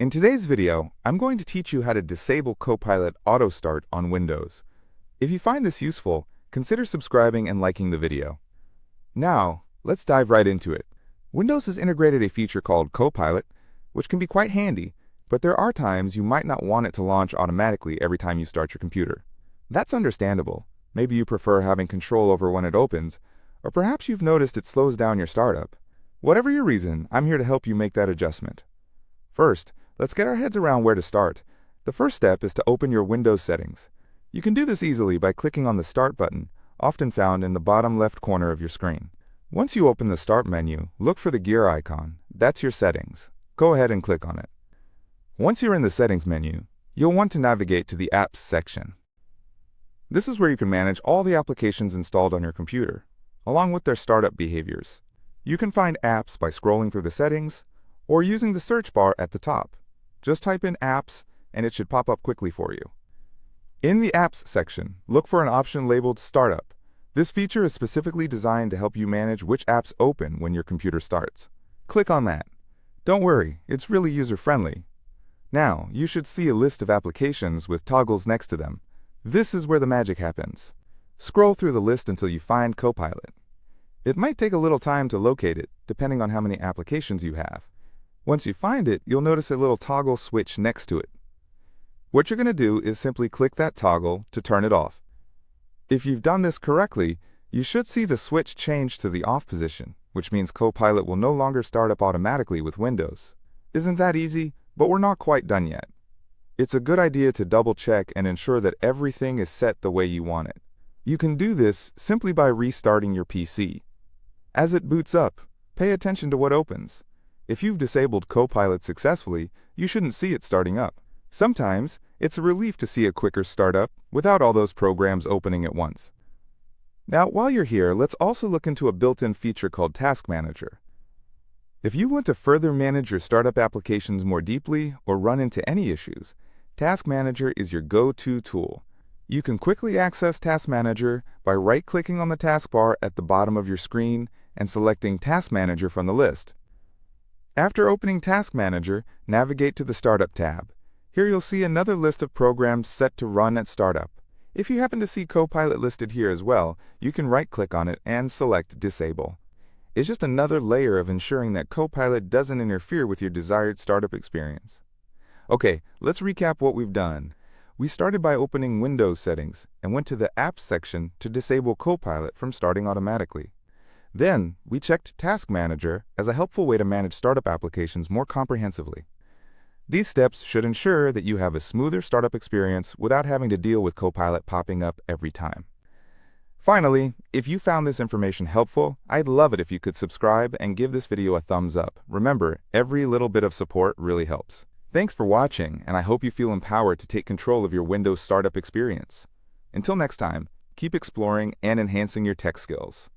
In today's video, I'm going to teach you how to disable Copilot Auto Start on Windows. If you find this useful, consider subscribing and liking the video. Now, let's dive right into it. Windows has integrated a feature called Copilot, which can be quite handy, but there are times you might not want it to launch automatically every time you start your computer. That's understandable. Maybe you prefer having control over when it opens, or perhaps you've noticed it slows down your startup. Whatever your reason, I'm here to help you make that adjustment. First, let's get our heads around where to start. The first step is to open your Windows settings. You can do this easily by clicking on the Start button, often found in the bottom left corner of your screen. Once you open the Start menu, look for the gear icon. That's your settings. Go ahead and click on it. Once you're in the Settings menu, you'll want to navigate to the Apps section. This is where you can manage all the applications installed on your computer, along with their startup behaviors. You can find apps by scrolling through the settings, or using the search bar at the top. Just type in Apps, and it should pop up quickly for you. In the Apps section, look for an option labeled Startup. This feature is specifically designed to help you manage which apps open when your computer starts. Click on that. Don't worry, it's really user-friendly. Now, you should see a list of applications with toggles next to them. This is where the magic happens. Scroll through the list until you find Copilot. It might take a little time to locate it, depending on how many applications you have. Once you find it, you'll notice a little toggle switch next to it. What you're going to do is simply click that toggle to turn it off. If you've done this correctly, you should see the switch change to the off position, which means Copilot will no longer start up automatically with Windows. Isn't that easy? But we're not quite done yet. It's a good idea to double-check and ensure that everything is set the way you want it. You can do this simply by restarting your PC. As it boots up, pay attention to what opens. If you've disabled Copilot successfully, you shouldn't see it starting up. Sometimes, it's a relief to see a quicker startup without all those programs opening at once. Now, while you're here, let's also look into a built-in feature called Task Manager. If you want to further manage your startup applications more deeply or run into any issues, Task Manager is your go-to tool. You can quickly access Task Manager by right-clicking on the taskbar at the bottom of your screen and selecting Task Manager from the list. After opening Task Manager, navigate to the Startup tab. Here you'll see another list of programs set to run at startup. If you happen to see Copilot listed here as well, you can right-click on it and select Disable. It's just another layer of ensuring that Copilot doesn't interfere with your desired startup experience. Okay, let's recap what we've done. We started by opening Windows settings and went to the Apps section to disable Copilot from starting automatically. Then, we checked Task Manager as a helpful way to manage startup applications more comprehensively. These steps should ensure that you have a smoother startup experience without having to deal with Copilot popping up every time. Finally, if you found this information helpful, I'd love it if you could subscribe and give this video a thumbs up. Remember, every little bit of support really helps. Thanks for watching, and I hope you feel empowered to take control of your Windows startup experience. Until next time, keep exploring and enhancing your tech skills.